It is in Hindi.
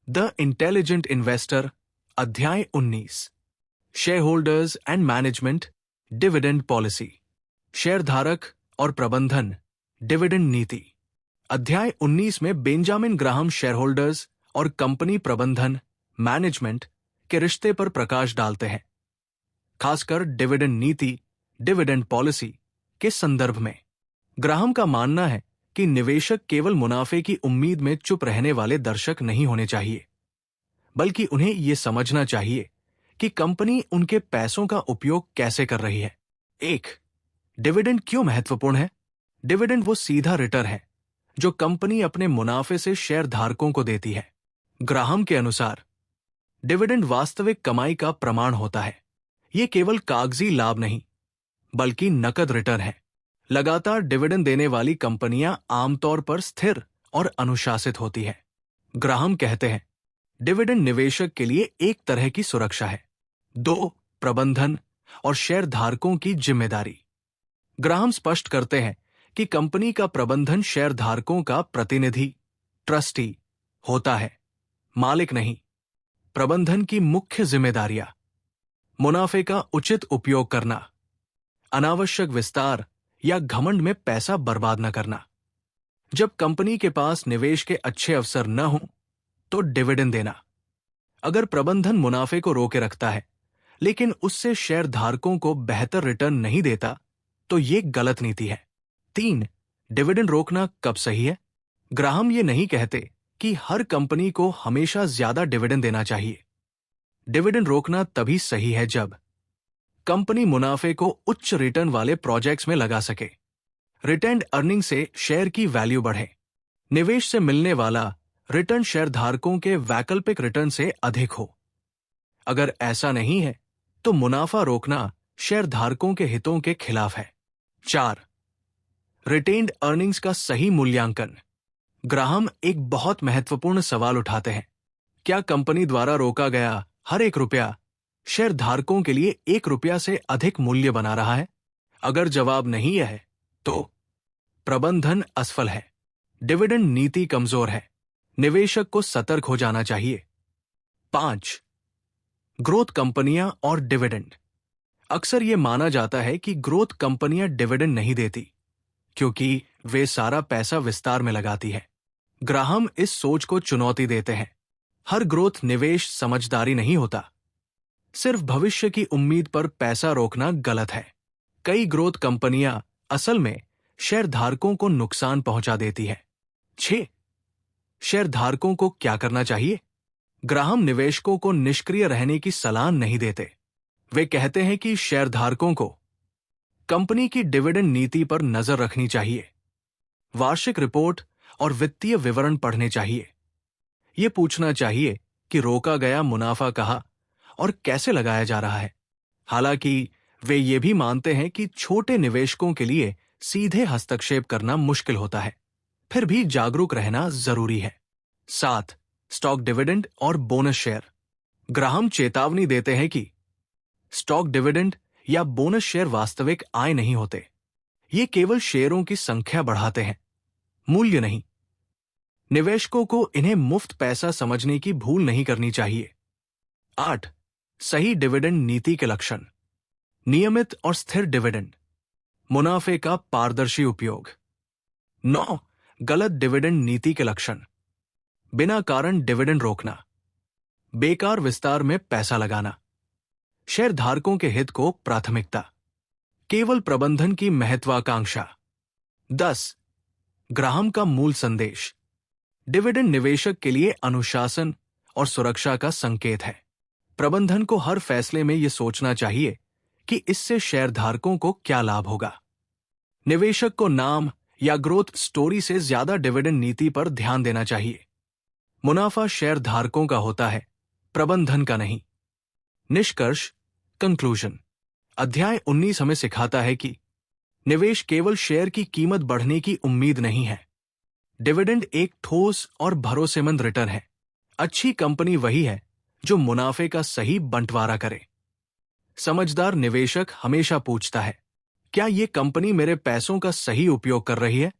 द इंटेलिजेंट इन्वेस्टर, अध्याय 19, share holders and management, dividend policy, शेयरधारक और प्रबंधन, डिविडेंड नीति। अध्याय 19 में बेंजामिन ग्राहम शेयर होल्डर्स और कंपनी प्रबंधन, मैनेजमेंट के रिश्ते पर प्रकाश डालते हैं, खासकर डिविडेंड नीति, डिविडेंड पॉलिसी के संदर्भ में। ग्राहम का मानना है कि निवेशक केवल मुनाफे की उम्मीद में चुप रहने वाले दर्शक नहीं होने चाहिए, बल्कि उन्हें यह समझना चाहिए कि कंपनी उनके पैसों का उपयोग कैसे कर रही है। 1. डिविडेंड क्यों महत्वपूर्ण है? डिविडेंड वो सीधा रिटर्न है जो कंपनी अपने मुनाफे से शेयर धारकों को देती है। ग्राहम के अनुसार डिविडेंड वास्तविक कमाई का प्रमाण होता है। यह केवल कागजी लाभ नहीं, बल्कि नकद रिटर्न है। लगातार डिविडेंड देने वाली कंपनियां आमतौर पर स्थिर और अनुशासित होती हैं। ग्राहम कहते हैं, डिविडेंड निवेशक के लिए एक तरह की सुरक्षा है। 2. प्रबंधन और शेयर धारकों की जिम्मेदारी। ग्राहम स्पष्ट करते हैं कि कंपनी का प्रबंधन शेयर धारकों का प्रतिनिधि, ट्रस्टी होता है, मालिक नहीं। प्रबंधन की मुख्य जिम्मेदारियां: मुनाफे का उचित उपयोग करना, अनावश्यक विस्तार या घमंड में पैसा बर्बाद न करना। जब कंपनी के पास निवेश के अच्छे अवसर न हों तो डिविडेंड देना। अगर प्रबंधन मुनाफे को रोके रखता है लेकिन उससे शेयर धारकों को बेहतर रिटर्न नहीं देता तो यह गलत नीति है। 3. डिविडेंड रोकना कब सही है? ग्राहम ये नहीं कहते कि हर कंपनी को हमेशा ज्यादा डिविडेंड देना चाहिए। डिविडेंड रोकना तभी सही है जब कंपनी मुनाफे को उच्च रिटर्न वाले प्रोजेक्ट्स में लगा सके, रिटेन्ड अर्निंग से शेयर की वैल्यू बढ़े, निवेश से मिलने वाला रिटर्न शेयर धारकों के वैकल्पिक रिटर्न से अधिक हो। अगर ऐसा नहीं है तो मुनाफा रोकना शेयर धारकों के हितों के खिलाफ है। 4. रिटेन्ड अर्निंग्स का सही मूल्यांकन। ग्राहम एक बहुत महत्वपूर्ण सवाल उठाते हैं। क्या कंपनी द्वारा रोका गया हर एक रुपया शेयर धारकों के लिए 1 रुपया से अधिक मूल्य बना रहा है? अगर जवाब नहीं है तो प्रबंधन असफल है, डिविडेंड नीति कमजोर है, निवेशक को सतर्क हो जाना चाहिए। 5. ग्रोथ कंपनियां और डिविडेंड। अक्सर यह माना जाता है कि ग्रोथ कंपनियां डिविडेंड नहीं देती क्योंकि वे सारा पैसा विस्तार में लगाती है। ग्राहम इस सोच को चुनौती देते हैं। हर ग्रोथ निवेश समझदारी नहीं होता। सिर्फ भविष्य की उम्मीद पर पैसा रोकना गलत है। कई ग्रोथ कंपनियां असल में शेयर धारकों को नुकसान पहुंचा देती है। 6. शेयर धारकों को क्या करना चाहिए? ग्राहम निवेशकों को निष्क्रिय रहने की सलाह नहीं देते। वे कहते हैं कि शेयर धारकों को कंपनी की डिविडेंड नीति पर नजर रखनी चाहिए, वार्षिक रिपोर्ट और वित्तीय विवरण पढ़ने चाहिए। यह पूछना चाहिए कि रोका गया मुनाफा कहाँ और कैसे लगाया जा रहा है। हालांकि वे ये भी मानते हैं कि छोटे निवेशकों के लिए सीधे हस्तक्षेप करना मुश्किल होता है, फिर भी जागरूक रहना जरूरी है। 7. स्टॉक डिविडेंड और बोनस शेयर। ग्राहम चेतावनी देते हैं कि स्टॉक डिविडेंड या बोनस शेयर वास्तविक आय नहीं होते। ये केवल शेयरों की संख्या बढ़ाते हैं, मूल्य नहीं। निवेशकों को इन्हें मुफ्त पैसा समझने की भूल नहीं करनी चाहिए। 8. सही डिविडेंड नीति के लक्षण। नियमित और स्थिर डिविडेंड, मुनाफे का पारदर्शी उपयोग। 9. गलत डिविडेंड नीति के लक्षण। बिना कारण डिविडेंड रोकना, बेकार विस्तार में पैसा लगाना, शेयर धारकों के हित को प्राथमिकता, केवल प्रबंधन की महत्वाकांक्षा। 10. ग्राहम का मूल संदेश। डिविडेंड निवेशक के लिए अनुशासन और सुरक्षा का संकेत है। प्रबंधन को हर फैसले में यह सोचना चाहिए कि इससे शेयर धारकों को क्या लाभ होगा। निवेशक को नाम या ग्रोथ स्टोरी से ज्यादा डिविडेंड नीति पर ध्यान देना चाहिए। मुनाफा शेयर धारकों का होता है, प्रबंधन का नहीं। निष्कर्ष, कंक्लूजन। अध्याय 19 हमें सिखाता है कि निवेश केवल शेयर की कीमत बढ़ने की उम्मीद नहीं है। डिविडेंड एक ठोस और भरोसेमंद रिटर्न है। अच्छी कंपनी वही है जो मुनाफे का सही बंटवारा करे। समझदार निवेशक हमेशा पूछता है, क्या यह कंपनी मेरे पैसों का सही उपयोग कर रही है?